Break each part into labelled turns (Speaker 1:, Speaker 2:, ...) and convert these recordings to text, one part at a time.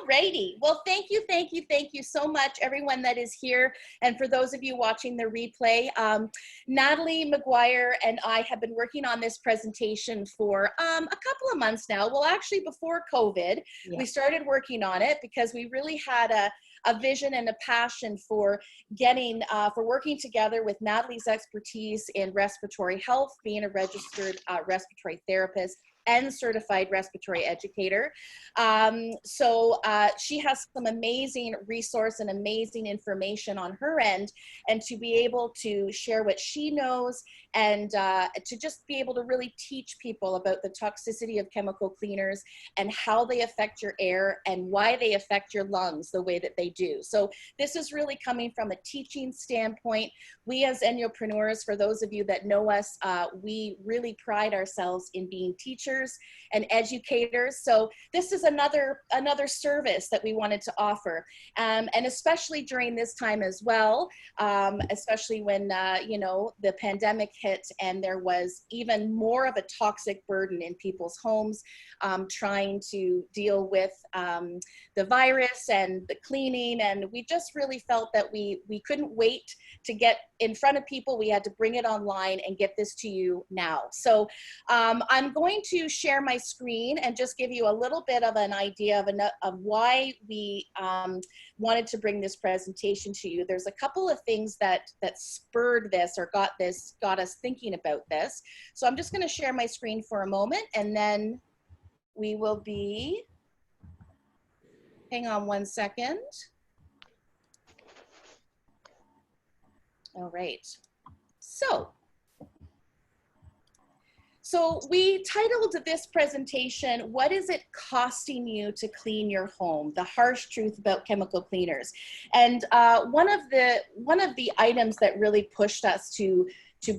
Speaker 1: righty. Well, thank you so much, everyone that is here. And for those of you watching the replay, Natalie Maguire and I have been working on this presentation for a couple of months now. Well, actually, before COVID, we started working on it because we really had a vision and a passion for getting, for working together with Natalie's expertise in respiratory health, being a registered respiratory therapist and certified respiratory educator. She has some amazing resource and amazing information on her end, and to be able to share what she knows and to just be able to really teach people about the toxicity of chemical cleaners and how they affect your air and why they affect your lungs the way that they do. So this is really coming from a teaching standpoint. We as ENJOpreneurs, for those of you that know us, we really pride ourselves in being teachers and educators. So this is another service that we wanted to offer, and especially during this time as well, especially when you know, the pandemic hit and there was even more of a toxic burden in people's homes, trying to deal with the virus and the cleaning, and we just really felt that we couldn't wait to get in front of people. We had to bring it online and get this to you now. So I'm going to share my screen and just give you a little bit of an idea of why we wanted to bring this presentation to you. There's a couple of things that spurred this or got us thinking about this. So I'm just going to share my screen for a moment, and then we will be, hang on one second. All right. So we titled this presentation, "What is it costing you to clean your home? The harsh truth about chemical cleaners." And one of the items that really pushed us to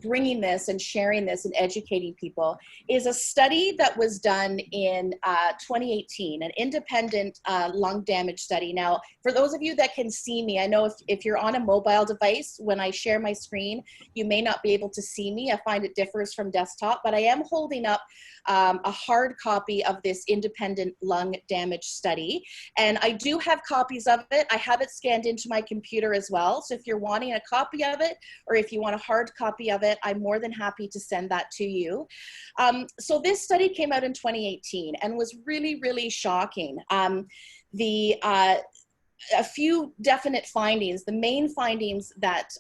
Speaker 1: bringing this and sharing this and educating people is a study that was done in 2018, an independent lung damage study. Now, for those of you that can see me, I know if you're on a mobile device, when I share my screen, you may not be able to see me. I find it differs from desktop, but I am holding up a hard copy of this independent lung damage study. And I do have copies of it. I have it scanned into my computer as well. So if you're wanting a copy of it, or if you want a hard copy of it, I'm more than happy to send that to you. So this study came out in 2018 and was really, really shocking. A few definite findings, the main findings that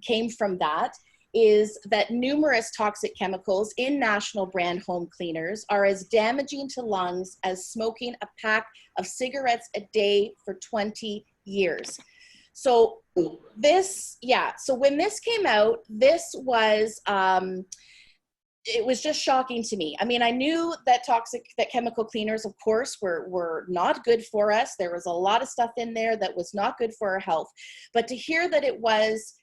Speaker 1: came from that is that numerous toxic chemicals in national brand home cleaners are as damaging to lungs as smoking a pack of cigarettes a day for 20 years. So this, so when this came out, this was, it was just shocking to me. I mean, I knew that chemical cleaners, of course, were not good for us. There was a lot of stuff in there that was not good for our health. But to hear that it was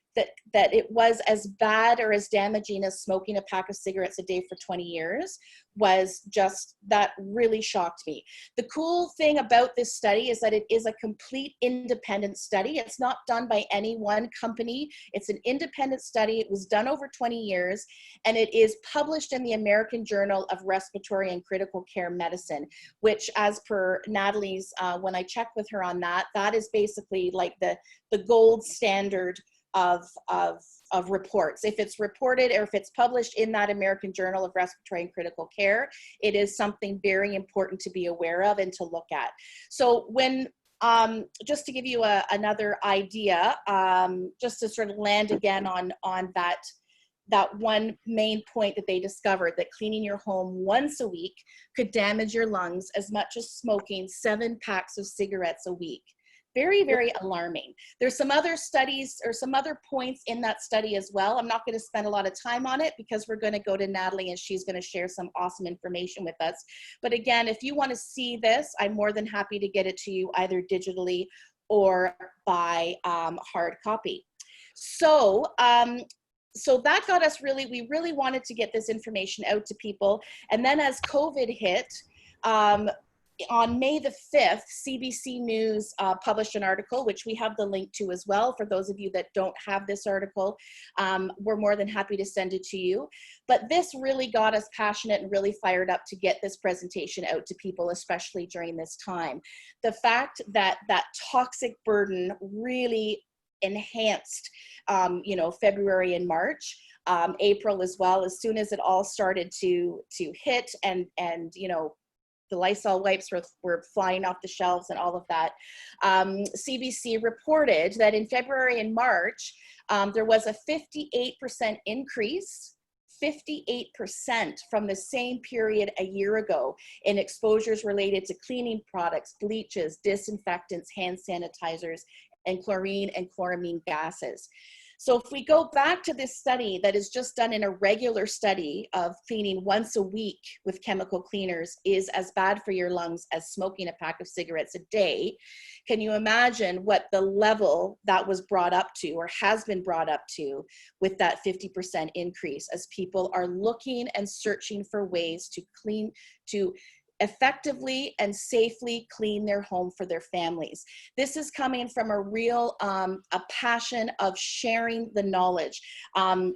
Speaker 1: as bad or as damaging as smoking a pack of cigarettes a day for 20 years was just, that really shocked me. The cool thing about this study is that it is a complete independent study. It's not done by any one company. It's an independent study. It was done over 20 years, and it is published in the American Journal of Respiratory and Critical Care Medicine, which, as per Natalie's, when I checked with her on that, that is basically like the gold standard of reports. If it's reported or if it's published in that American Journal of Respiratory and Critical Care, it is something very important to be aware of and to look at. So when, just to give you another idea, just to sort of land again on that one main point that they discovered, that cleaning your home once a week could damage your lungs as much as smoking 7 packs of cigarettes a week. Very, very alarming. There's some other studies or some other points in that study as well. I'm not going to spend a lot of time on it because we're going to go to Natalie and she's going to share some awesome information with us. But again, if you want to see this, I'm more than happy to get it to you either digitally or by hard copy. So that got us we really wanted to get this information out to people. And then as COVID hit, on May the 5th, CBC News published an article, which we have the link to as well. For those of you that don't have this article, we're more than happy to send it to you. But this really got us passionate and really fired up to get this presentation out to people, especially during this time. The fact that that toxic burden really enhanced, you know, February and March, April as well, as soon as it all started to hit, and you know, the Lysol wipes were flying off the shelves and all of that. CBC reported that in February and March, there was a 58% increase, 58% from the same period a year ago in exposures related to cleaning products, bleaches, disinfectants, hand sanitizers, and chlorine and chloramine gases. So if we go back to this study that is just done in a regular study of cleaning once a week with chemical cleaners is as bad for your lungs as smoking a pack of cigarettes a day, can you imagine what the level that was brought up to or has been brought up to with that 50% increase, as people are looking and searching for ways to clean, to effectively and safely clean their home for their families. This is coming from a real, a passion of sharing the knowledge.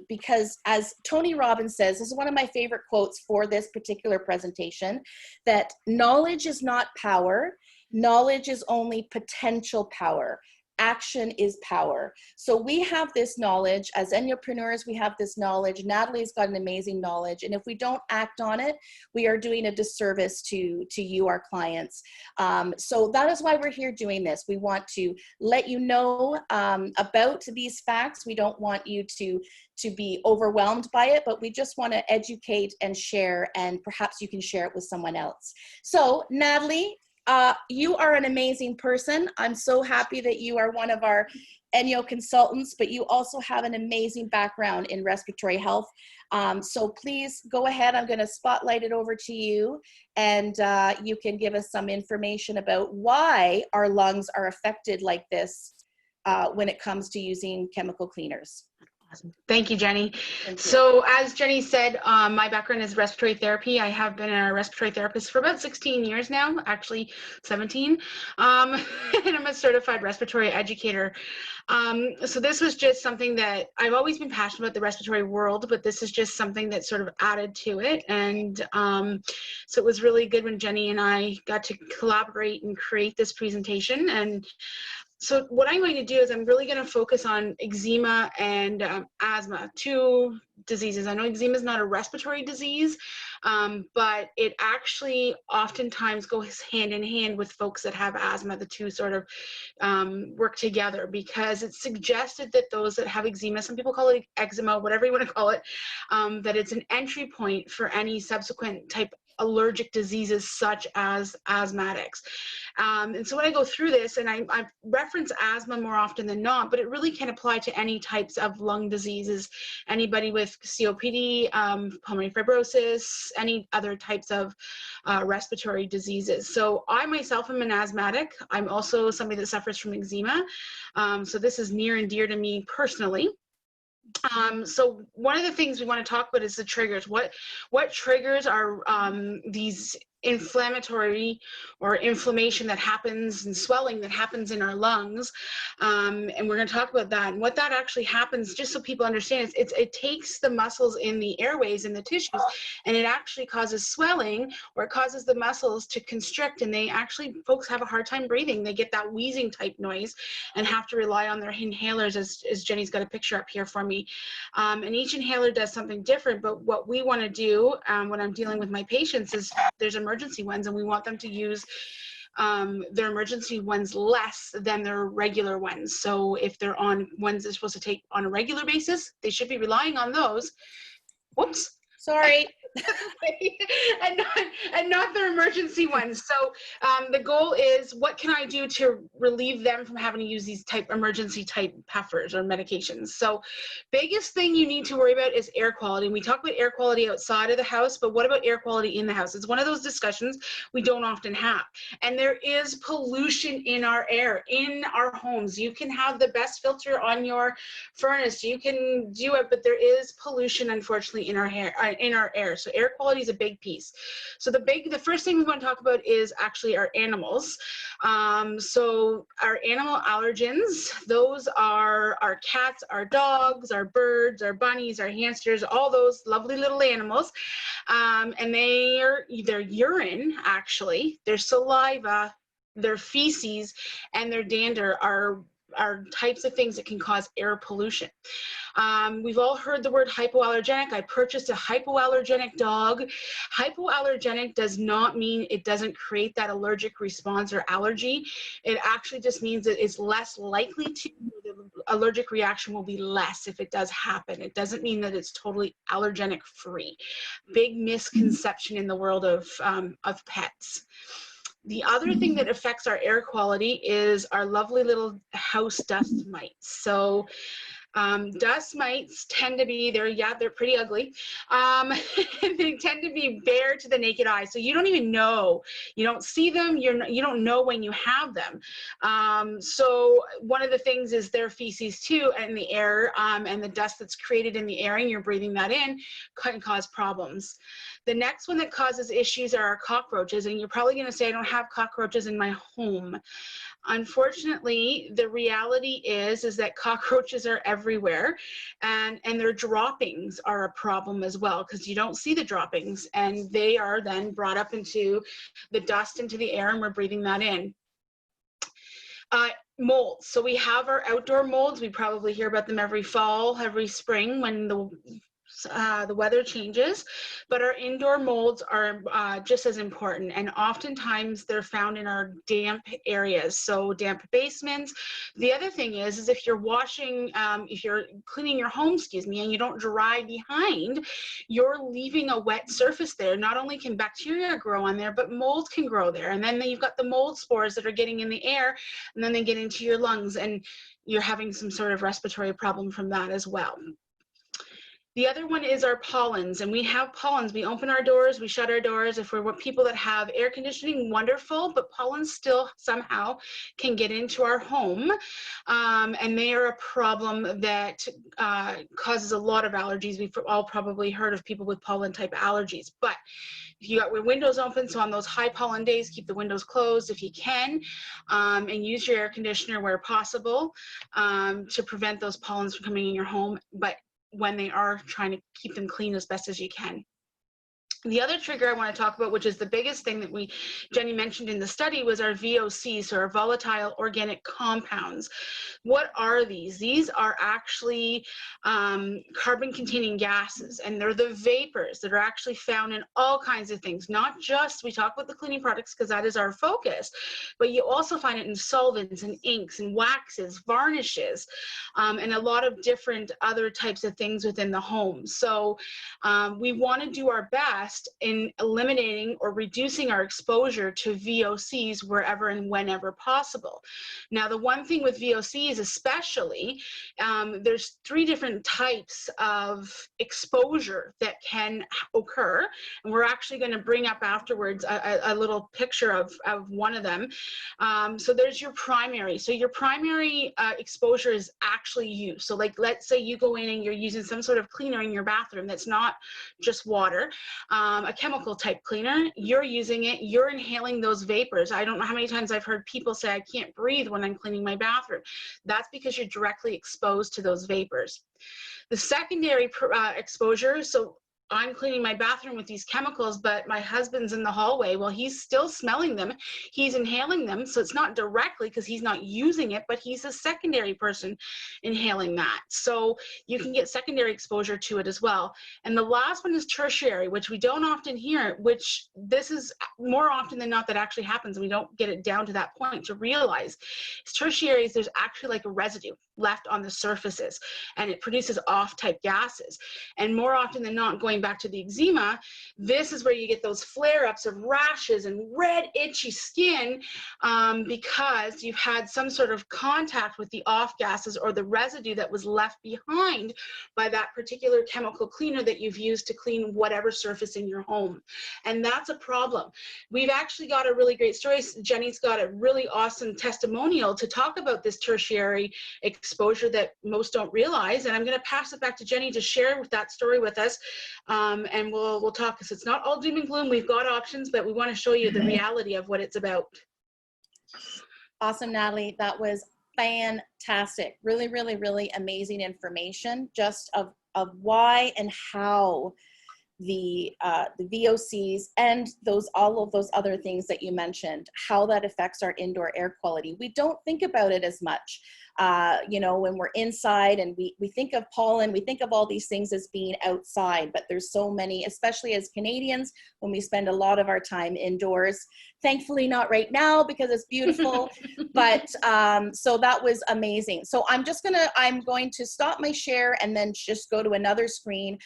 Speaker 1: Because as Tony Robbins says, this is one of my favorite quotes for this particular presentation, that knowledge is not power, knowledge is only potential power. Action is power. So we have this knowledge as ENJOpreneurs, we have this knowledge. Natalie's got an amazing knowledge. And if we don't act on it, we are doing a disservice to you, our clients. So that is why we're here doing this. We want to let you know about these facts. We don't want you to be overwhelmed by it, but we just want to educate and share, and perhaps you can share it with someone else. So Natalie, you are an amazing person. I'm so happy that you are one of our ENJO consultants, but you also have an amazing background in respiratory health. So please go ahead. I'm going to spotlight it over to you, and you can give us some information about why our lungs are affected like this when it comes to using chemical cleaners.
Speaker 2: Awesome. Thank you, Jenny. So as Jenny said, my background is respiratory therapy. I have been a respiratory therapist for about 16 years now, actually 17. And I'm a certified respiratory educator. So this was just something that I've always been passionate about, the respiratory world, but this is just something that sort of added to it. And so it was really good when Jenny and I got to collaborate and create this presentation. And so what I'm going to do is I'm really going to focus on eczema and asthma, two diseases. I know eczema is not a respiratory disease, but it actually oftentimes goes hand in hand with folks that have asthma. The two sort of work together, because it's suggested that those that have eczema, some people call it eczema, whatever you want to call it, that it's an entry point for any subsequent type allergic diseases such as asthmatics. And so when I go through this, and I reference asthma more often than not, but it really can apply to any types of lung diseases, anybody with COPD, pulmonary fibrosis, any other types of respiratory diseases. So I myself am an asthmatic. I'm also somebody that suffers from eczema. So this is near and dear to me personally. So one of the things we want to talk about is the triggers. What triggers are these inflammatory or inflammation that happens and swelling that happens in our lungs, and we're going to talk about that and what that actually happens, just so people understand. It takes the muscles in the airways and the tissues, and it actually causes swelling, or it causes the muscles to constrict, and they actually, folks have a hard time breathing. They get that wheezing type noise and have to rely on their inhalers, as Jenny's got a picture up here for me. And each inhaler does something different, but what we want to do when I'm dealing with my patients is there's emergency ones, and we want them to use their emergency ones less than their regular ones. So if they're on ones they're supposed to take on a regular basis, they should be relying on those. Whoops.
Speaker 1: Sorry.
Speaker 2: and not their emergency ones. So the goal is, what can I do to relieve them from having to use these emergency type puffers or medications? So biggest thing you need to worry about is air quality. And we talk about air quality outside of the house, but what about air quality in the house? It's one of those discussions we don't often have. And there is pollution in our air, in our homes. You can have the best filter on your furnace, you can do it, but there is pollution, unfortunately, in our air. So air quality is a big piece. So the first thing we want to talk about is actually our animals. So our animal allergens, those are our cats, our dogs, our birds, our bunnies, our hamsters, all those lovely little animals. And their urine, actually, their saliva, their feces, and their dander are types of things that can cause air pollution. We've all heard the word hypoallergenic. I purchased a hypoallergenic dog. Hypoallergenic does not mean it doesn't create that allergic response or allergy. It actually just means that it's less likely to, the allergic reaction will be less if it does happen. It doesn't mean that it's totally allergenic free. Big misconception in the world of pets. The other thing that affects our air quality is our lovely little house dust mites. So dust mites tend to be, they're pretty ugly. They tend to be bare to the naked eye. So you don't even know, you don't see them, you don't know when you have them. So one of the things is their feces too, and the air, and the dust that's created in the air, and you're breathing that in, can cause problems. The next one that causes issues are our cockroaches, and you're probably gonna say, I don't have cockroaches in my home. Unfortunately, the reality is that cockroaches are everywhere, and their droppings are a problem as well, because you don't see the droppings, and they are then brought up into the dust, into the air, and we're breathing that in. Molds. So we have our outdoor molds. We probably hear about them every fall, every spring when the weather changes, but our indoor molds are just as important, and oftentimes they're found in our damp areas, so damp basements. The other thing is if you're washing, if you're cleaning your home, and you don't dry behind, you're leaving a wet surface there. Not only can bacteria grow on there, but mold can grow there, and then you've got the mold spores that are getting in the air, and then they get into your lungs, and you're having some sort of respiratory problem from that as well. The other one is our pollens, and we have pollens. We open our doors, we shut our doors. If we're people that have air conditioning, wonderful, but pollens still somehow can get into our home, and they are a problem that causes a lot of allergies. We've all probably heard of people with pollen type allergies, but if you got your windows open, so on those high pollen days, keep the windows closed if you can, and use your air conditioner where possible to prevent those pollens from coming in your home, but when they are, trying to keep them clean as best as you can. The other trigger I want to talk about, which is the biggest thing that Jenny mentioned in the study, was our VOCs, so our volatile organic compounds. What are these? These are actually carbon-containing gases, and they're the vapors that are actually found in all kinds of things. Not just, we talk about the cleaning products because that is our focus, but you also find it in solvents and inks and waxes, varnishes, and a lot of different other types of things within the home. So we want to do our best in eliminating or reducing our exposure to VOCs wherever and whenever possible. Now, the one thing with VOCs especially, there's 3 different types of exposure that can occur, and we're actually going to bring up afterwards a little picture of one of them. So there's your primary. So your primary exposure is actually you. So like, let's say you go in and you're using some sort of cleaner in your bathroom that's not just water, a chemical type cleaner, you're using it, you're inhaling those vapors. I don't know how many times I've heard people say, I can't breathe when I'm cleaning my bathroom. That's because you're directly exposed to those vapors. The secondary exposure, so I'm cleaning my bathroom with these chemicals, but my husband's in the hallway. Well, he's still smelling them. He's inhaling them. So it's not directly because he's not using it, but he's a secondary person inhaling that. So you can get secondary exposure to it as well. And the last one is tertiary, which we don't often hear, which this is more often than not that actually happens. And we don't get it down to that point to realize. Tertiary is there's actually like a residue left on the surfaces, and it produces off type gases. And more often than not, going back to the eczema, this is where you get those flare-ups of rashes and red itchy skin because you've had some sort of contact with the off gases or the residue that was left behind by that particular chemical cleaner that you've used to clean whatever surface in your home. And that's a problem. We've actually got a really great story. Jenny's got a really awesome testimonial to talk about this tertiary exposure exposure that most don't realize. And I'm going to pass it back to Jenny to share with that story with us. And we'll talk, because it's not all doom and gloom. We've got options, but we want to show you the reality of what it's about.
Speaker 1: Awesome, Natalie. That was fantastic. Really, really, really amazing information just of why and how the VOCs and all of those other things that you mentioned, how that affects our indoor air quality. We don't think about it as much. You know, when we're inside, and we think of pollen, we think of all these things as being outside, but there's so many, especially as Canadians, when we spend a lot of our time indoors. Thankfully not right now because it's beautiful, but so that was amazing. So I'm going to stop my share and then just go to another screen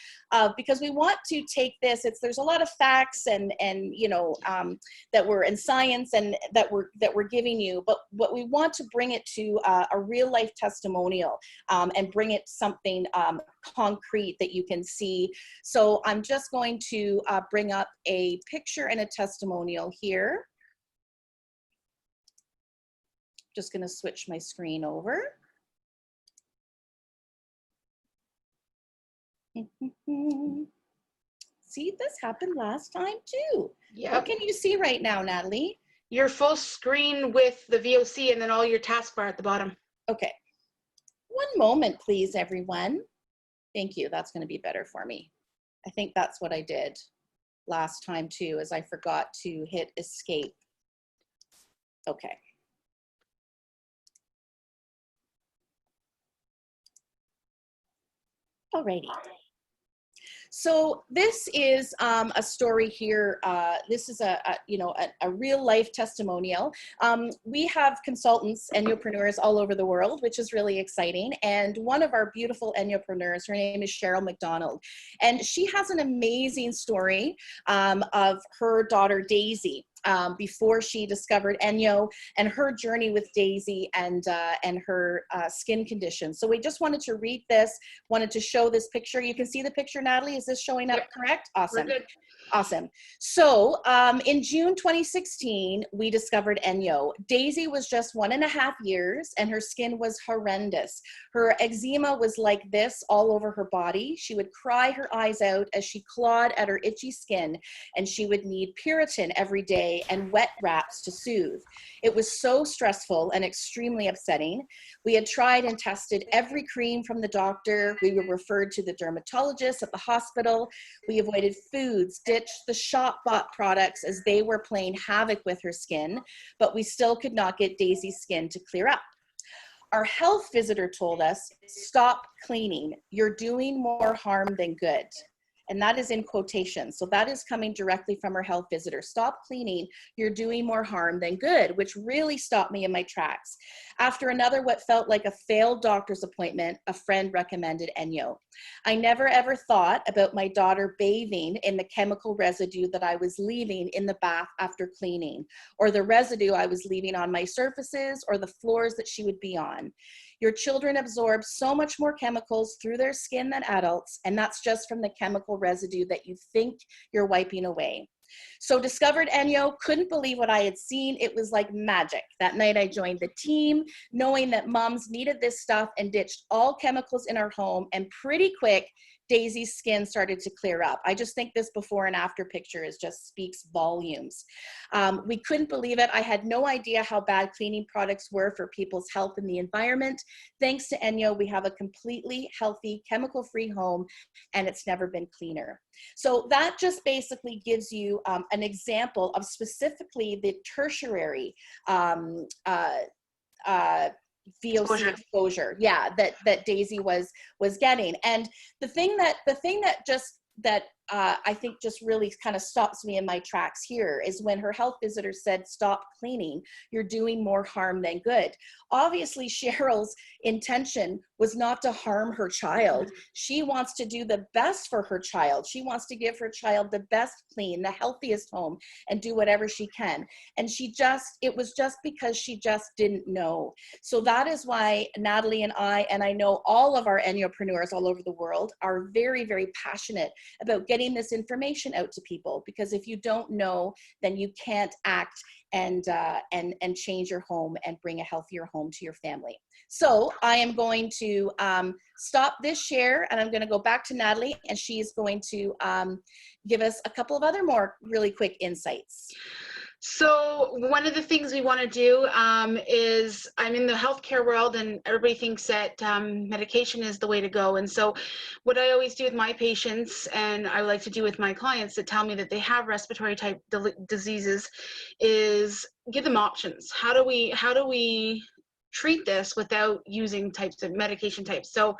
Speaker 1: because we want to take this, there's a lot of facts and you know, that we're in science and that we're giving you, but what we want to bring it to a real life testimonial and bring it something concrete that you can see. So I'm just going to bring up a picture and a testimonial here. Just going to switch my screen over. See, this happened last time too.
Speaker 2: Yep.
Speaker 1: What can you see right now, Natalie?
Speaker 2: Your full screen with the VOC and then all your taskbar at the bottom.
Speaker 1: Okay. One moment, please, everyone. Thank you. That's going to be better for me. I think that's what I did last time too, is I forgot to hit escape. Okay. Alrighty. So this is a story here. This is a real life testimonial. We have consultants, ENJOpreneurs all over the world, which is really exciting. And one of our beautiful ENJOpreneurs, her name is Cheryl McDonald, and she has an amazing story of her daughter Daisy. Before she discovered Enjo, and her journey with Daisy and her skin condition. So we just wanted to read this, wanted to show this picture. You can see the picture, Natalie. Is this showing up correct? Awesome.
Speaker 2: We're good.
Speaker 1: Awesome. So in June 2016, we discovered Enjo. Daisy was just 1.5 years and her skin was horrendous. Her eczema was like this all over her body. She would cry her eyes out as she clawed at her itchy skin, and she would need Puritan every day and wet wraps to soothe. It was so stressful and extremely upsetting. We had tried and tested every cream from the doctor. We were referred to the dermatologist at the hospital. We avoided foods, ditched the shop-bought products as they were playing havoc with her skin, but we still could not get Daisy's skin to clear up. Our health visitor told us, "Stop cleaning. You're doing more harm than good." And that is in quotation. So that is coming directly from our health visitor. "Stop cleaning. You're doing more harm than good," which really stopped me in my tracks. After another, what felt like a failed doctor's appointment, a friend recommended Enjo. I never ever thought about my daughter bathing in the chemical residue that I was leaving in the bath after cleaning, or the residue I was leaving on my surfaces or the floors that she would be on. Your children absorb so much more chemicals through their skin than adults, and that's just from the chemical residue that you think you're wiping away. So discovered Enjo, couldn't believe what I had seen. It was like magic. That night I joined the team, knowing that moms needed this stuff, and ditched all chemicals in our home, and pretty quick, Daisy's skin started to clear up. I just think this before and after picture just speaks volumes. We couldn't believe it. I had no idea how bad cleaning products were for people's health and the environment. Thanks to Enjo, we have a completely healthy, chemical-free home, and it's never been cleaner. So that just basically gives you an example of specifically the tertiary VOC exposure, yeah, that Daisy was getting. And the thing that I think just really kind of stops me in my tracks here is when her health visitor said, "Stop cleaning. You're doing more harm than good." Obviously, Cheryl's intention was not to harm her child. She wants to do the best for her child. She wants to give her child the best clean, the healthiest home, and do whatever she can. And it was just because she just didn't know. So that is why Natalie and I know all of our ENJOpreneurs all over the world are very, very passionate about getting this information out to people, because if you don't know, then you can't act and change your home and bring a healthier home to your family. So I am going to stop this share, and I'm going to go back to Natalie, and she's going to give us a couple of other more really quick insights.
Speaker 2: So one of the things we want to do is, I'm in the healthcare world, and everybody thinks that medication is the way to go. And so what I always do with my patients, and I like to do with my clients that tell me that they have respiratory type diseases, is give them options. How do we treat this without using types of medication types? So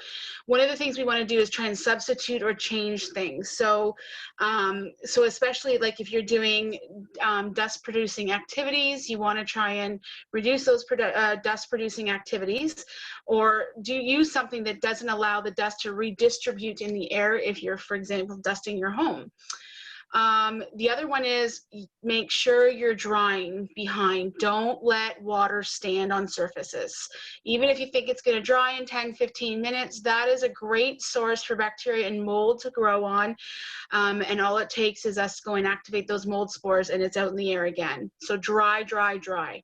Speaker 2: one of the things we want to do is try and substitute or change things. So so especially like if you're doing dust producing activities, you want to try and reduce those dust producing activities, or do use something that doesn't allow the dust to redistribute in the air if you're, for example, dusting your home. The other one is make sure you're drying behind. Don't let water stand on surfaces. Even if you think it's going to dry in 10-15 minutes, that is a great source for bacteria and mold to grow on. And all it takes is us go and activate those mold spores, and it's out in the air again. So dry, dry, dry.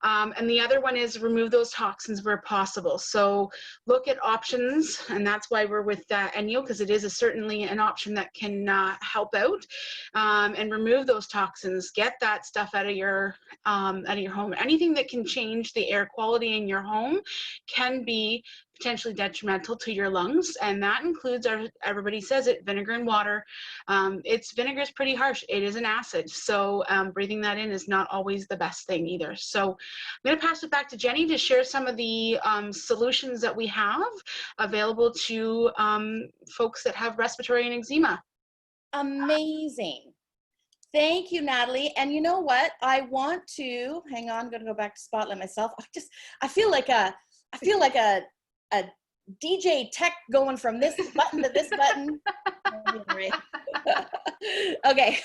Speaker 2: And the other one is remove those toxins where possible. So look at options, and that's why we're with ENJO, because it is certainly an option that can help out and remove those toxins. Get that stuff out of your home. Anything that can change the air quality in your home can be potentially detrimental to your lungs, and that includes everybody says it, vinegar and water. Vinegar is pretty harsh. It is an acid, so breathing that in is not always the best thing either. So I'm going to pass it back to Jenny to share some of the solutions that we have available to folks that have respiratory and eczema.
Speaker 1: Amazing. Thank you, Natalie. And you know what? I want to, hang on, I'm going to go back to spotlight myself. I feel like a DJ tech going from this button to this button. Okay.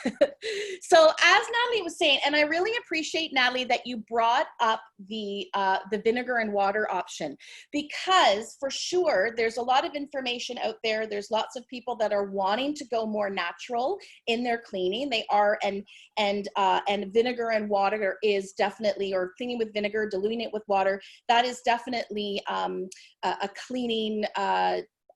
Speaker 1: So as Natalie was saying, and I really appreciate, Natalie, that you brought up the vinegar and water option, because for sure there's a lot of information out there. There's lots of people that are wanting to go more natural in their cleaning. They are, and vinegar and water is definitely, or cleaning with vinegar, diluting it with water, that is definitely a cleaning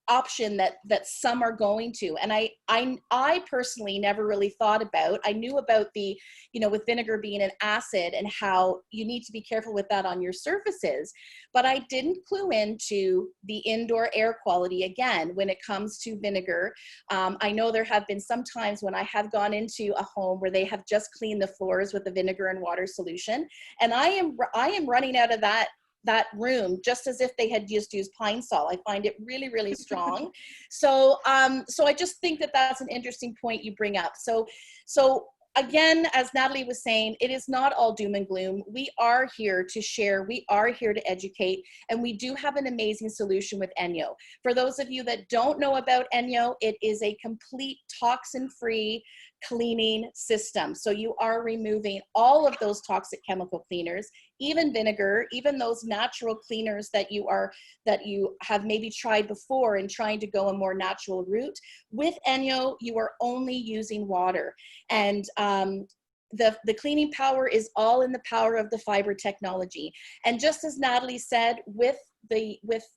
Speaker 1: option that some are going to. And I personally never really thought about, I knew about the, with vinegar being an acid and how you need to be careful with that on your surfaces, but I didn't clue into the indoor air quality again when it comes to vinegar. I know there have been some times when I have gone into a home where they have just cleaned the floors with the vinegar and water solution, and I am running out of that room just as if they had just used pine sol. I find it really, really strong. So I just think that that's an interesting point you bring up. So again, as Natalie was saying, it is not all doom and gloom. We are here to share. We are here to educate. And we do have an amazing solution with ENJO. For those of you that don't know about ENJO, it is a complete toxin-free cleaning system. So you are removing all of those toxic chemical cleaners, even vinegar, even those natural cleaners that you have maybe tried before and trying to go a more natural route. With ENJO, you are only using water. And the cleaning power is all in the power of the fiber technology. And just as Natalie said,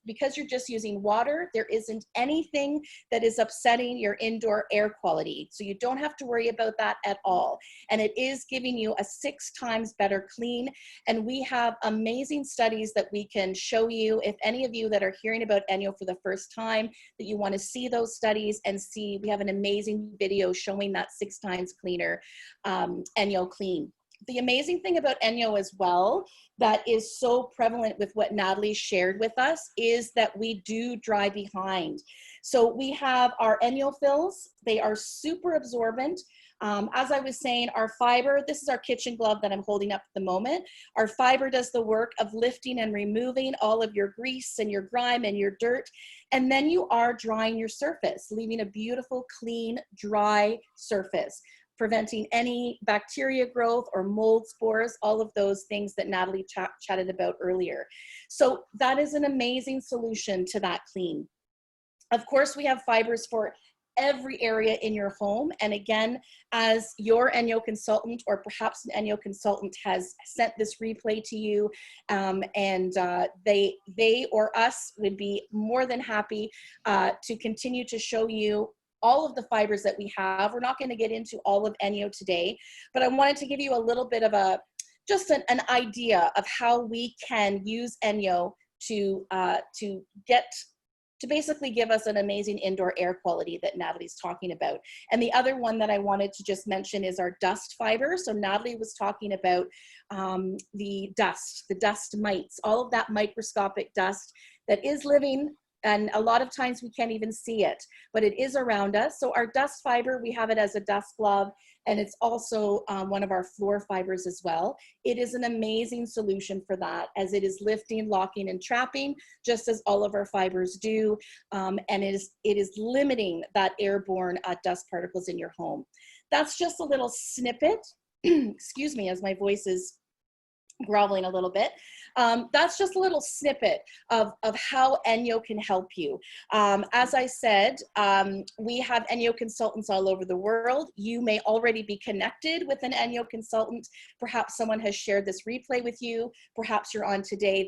Speaker 1: because you're just using water, there isn't anything that is upsetting your indoor air quality. So you don't have to worry about that at all. And it is giving you a 6 times better clean. And we have amazing studies that we can show you. If any of you that are hearing about ENJO for the first time, that you want to see those studies and see, we have an amazing video showing that 6 times cleaner ENJO clean. The amazing thing about ENJO as well, that is so prevalent with what Natalie shared with us, is that we do dry behind. So we have our ENJO fills. They are super absorbent. As I was saying, our fiber, this is our kitchen glove that I'm holding up at the moment. Our fiber does the work of lifting and removing all of your grease and your grime and your dirt. And then you are drying your surface, leaving a beautiful, clean, dry surface, preventing any bacteria growth or mold spores, all of those things that Natalie chatted about earlier. So that is an amazing solution to that clean. Of course, we have fibers for every area in your home. And again, as your Enjo consultant, or perhaps an Enjo consultant has sent this replay to you, they or us would be more than happy to continue to show you all of the fibers that we have. We're not going to get into all of Enjo today, but I wanted to give you a little bit of just an idea of how we can use Enjo to basically give us an amazing indoor air quality that Natalie's talking about. And the other one that I wanted to just mention is our dust fiber. So Natalie was talking about the dust mites, all of that microscopic dust that is living, and a lot of times we can't even see it, but it is around us. So our dust fiber, we have it as a dust glove, and it's also one of our floor fibers as well. It is an amazing solution for that, as it is lifting, locking, and trapping, just as all of our fibers do. And it is limiting that airborne dust particles in your home. That's just a little snippet. Excuse me, as my voice is groveling a little bit. That's just a little snippet of how Enjo can help you. As I said, we have Enjo consultants all over the world. You may already be connected with an Enjo consultant. Perhaps someone has shared this replay with you. Perhaps you're on today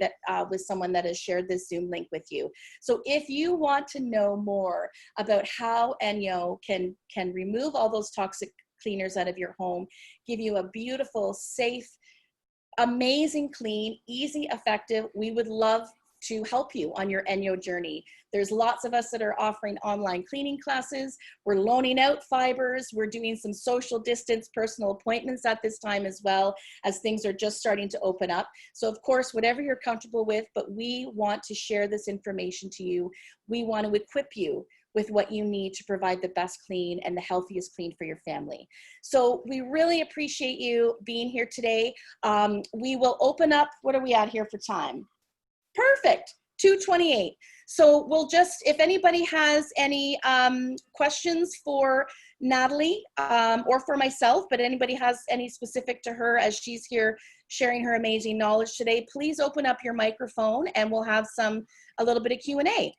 Speaker 1: with someone that has shared this Zoom link with you. So if you want to know more about how Enjo can remove all those toxic cleaners out of your home, give you a beautiful, safe, amazing, clean, easy, effective, we would love to help you on your Enjo journey. There's lots of us that are offering online cleaning classes. We're loaning out fibers. We're doing some social distance personal appointments at this time as well, as things are just starting to open up. So of course, whatever you're comfortable with, but we want to share this information to you. We want to equip you with what you need to provide the best clean and the healthiest clean for your family. So we really appreciate you being here today. We will open up, what are we at here for time? Perfect, 2:28. So we'll just, if anybody has any questions for Natalie or for myself, but anybody has any specific to her as she's here sharing her amazing knowledge today, please open up your microphone and we'll have a little bit of Q&A.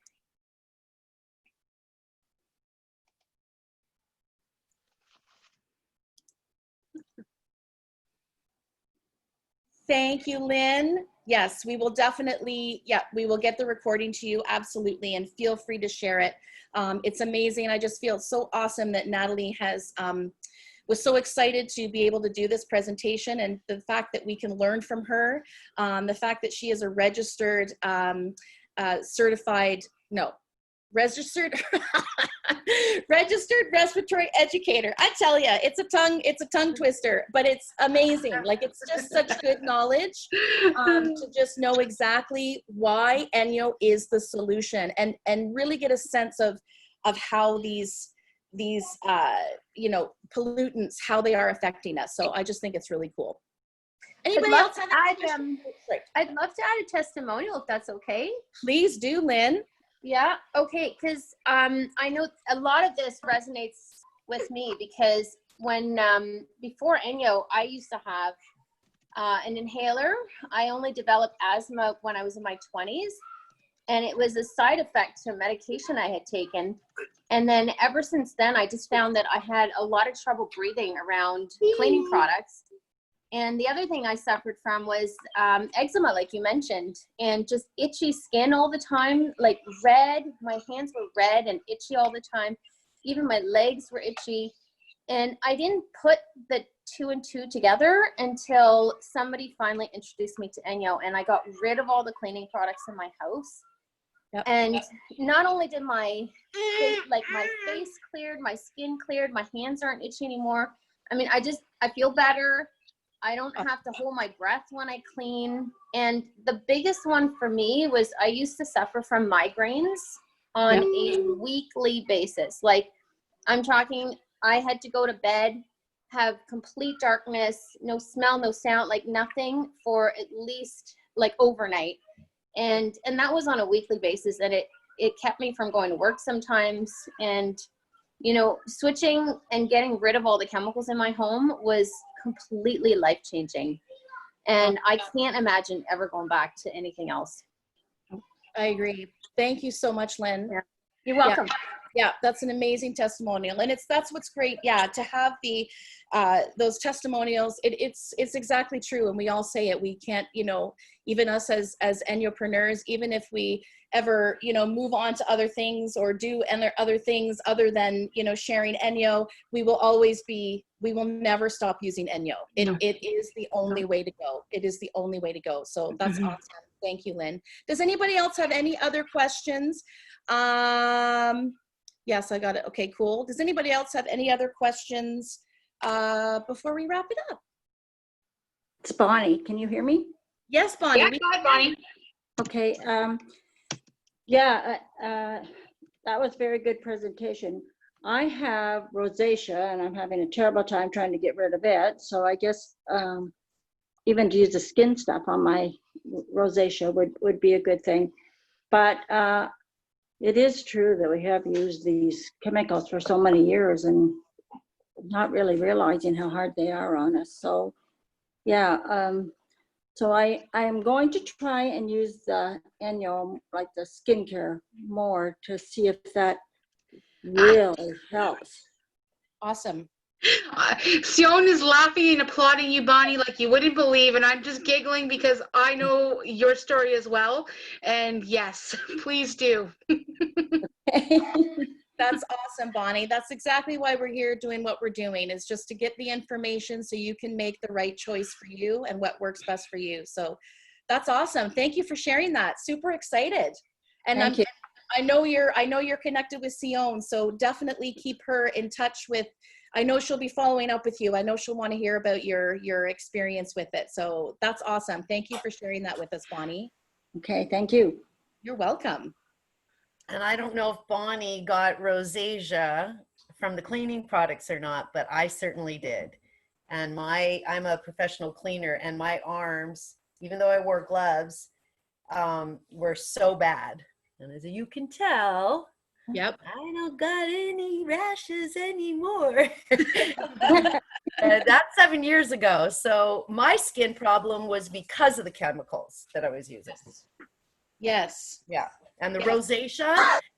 Speaker 1: Thank you, Lynn. Yes, we will definitely, we will get the recording to you, absolutely, and feel free to share it. It's amazing. I just feel so awesome that Natalie was so excited to be able to do this presentation, and the fact that we can learn from her, the fact that she is a registered, registered respiratory educator. I tell you, it's a tongue twister, but it's amazing. Like, it's just such good knowledge to just know exactly why Enjo is the solution, and really get a sense of how these pollutants, how they are affecting us. So I just think it's really cool. Anybody else have
Speaker 3: I'd love to add a testimonial if that's okay.
Speaker 1: Please do, Lynn.
Speaker 3: Yeah, okay, because I know a lot of this resonates with me, because when before Enjo, I used to have an inhaler. I only developed asthma when I was in my 20s, and it was a side effect to medication I had taken. And then ever since then, I just found that I had a lot of trouble breathing around cleaning products. And the other thing I suffered from was eczema, like you mentioned, and just itchy skin all the time, like red. My hands were red and itchy all the time. Even my legs were itchy. And I didn't put the 2 and 2 together until somebody finally introduced me to Enjo, and I got rid of all the cleaning products in my house. Yep. And not only did my face cleared, my skin cleared, my hands aren't itchy anymore. I mean, I feel better. I don't have to hold my breath when I clean. And the biggest one for me was I used to suffer from migraines on a weekly basis. Like, I'm talking, I had to go to bed, have complete darkness, no smell, no sound, like nothing for at least like overnight. And that was on a weekly basis, and it kept me from going to work sometimes. And, you know, switching and getting rid of all the chemicals in my home was completely life-changing. And I can't imagine ever going back to anything else.
Speaker 1: I agree. Thank you so much, Lynn.
Speaker 3: Yeah. You're welcome.
Speaker 1: Yeah, that's an amazing testimonial, and that's what's great. Yeah, to have the those testimonials. It's exactly true, and we all say it. We can't, you know, even us as ENJOpreneurs, even if we ever, you know, move on to other things or do other things other than, you know, sharing Enjo, we will always be. We will never stop using Enjo. It is the only way to go. It is the only way to go. So that's awesome. Thank you, Lynn. Does anybody else have any other questions? Yes, I got it. Okay, cool. Does anybody else have any other questions before we wrap it up?
Speaker 4: It's Bonnie. Can you hear me?
Speaker 1: Yes, Bonnie.
Speaker 2: Yeah, go ahead, Bonnie.
Speaker 4: Okay. Yeah, that was a very good presentation. I have rosacea and I'm having a terrible time trying to get rid of it. So I guess even to use the skin stuff on my rosacea would be a good thing. But it is true that we have used these chemicals for so many years and not really realizing how hard they are on us. So yeah, so I am going to try and use the Enjo, like the skincare, more to see if that really helps.
Speaker 1: Awesome.
Speaker 2: Sion is laughing and applauding you, Bonnie, like you wouldn't believe, and I'm just giggling because I know your story as well. And yes, please do.
Speaker 1: That's awesome, Bonnie. That's exactly why we're here doing what we're doing, is just to get the information so you can make the right choice for you and what works best for you. So that's awesome. Thank you for sharing that. Super excited. And
Speaker 4: Thank you.
Speaker 1: I know you're connected with Sion, so definitely keep her in touch with. I know she'll be following up with you. I know she'll want to hear about your experience with it. So that's awesome. Thank you for sharing that with us, Bonnie.
Speaker 4: Okay, thank you.
Speaker 1: You're welcome.
Speaker 5: And I don't know if Bonnie got rosacea from the cleaning products or not, but I certainly did. And I'm a professional cleaner, and my arms, even though I wore gloves, were so bad. And as you can tell,
Speaker 1: Yep.
Speaker 5: I don't got any rashes anymore. That's 7 years ago. So my skin problem was because of the chemicals that I was using.
Speaker 1: Yes.
Speaker 5: Yeah. And the rosacea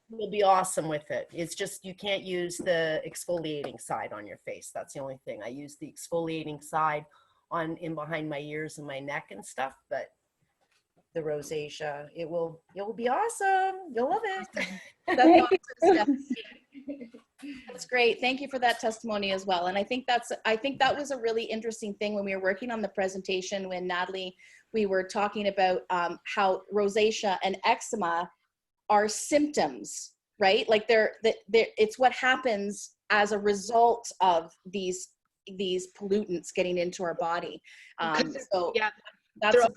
Speaker 5: will be awesome with it. It's just you can't use the exfoliating side on your face. That's the only thing. I use the exfoliating side in behind my ears and my neck and stuff, but the rosacea, it will be awesome. You'll love it.
Speaker 1: That's awesome. That's great. Thank you for that testimony as well. And I think that was a really interesting thing when we were working on the presentation, when Natalie, we were talking about how rosacea and eczema are symptoms, right? Like it's what happens as a result of these pollutants getting into our body. So
Speaker 2: yeah,
Speaker 1: that's
Speaker 2: chronic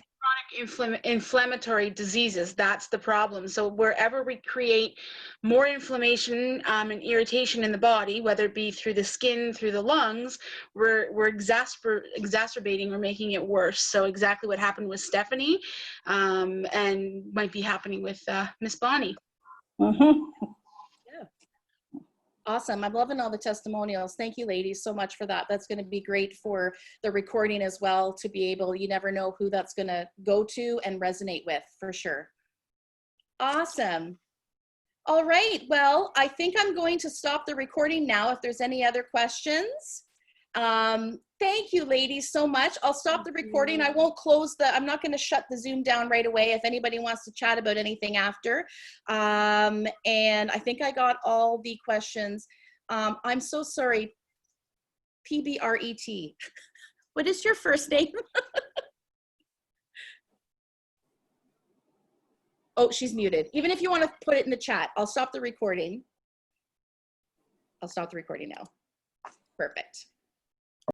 Speaker 2: inflammatory diseases. That's the problem. So wherever we create more inflammation and irritation in the body, whether it be through the skin, through the lungs, we're exacerbating or making it worse. So exactly what happened with Stephanie, and might be happening with Miss Bonnie.
Speaker 4: Mm-hmm.
Speaker 1: awesome. I'm loving all the testimonials. Thank you, ladies, so much for that. That's going to be great for the recording as well, to be able, you never know who that's going to go to and resonate with, for sure. Awesome. All right. Well, I think I'm going to stop the recording now if there's any other questions. Thank you, ladies, so much. I'll stop the recording. I won't close I'm not going to shut the Zoom down right away if anybody wants to chat about anything after. And I think I got all the questions. I'm so sorry. PBRET. What is your first name? Oh, she's muted. Even if you want to put it in the chat, I'll stop the recording. I'll stop the recording now. Perfect.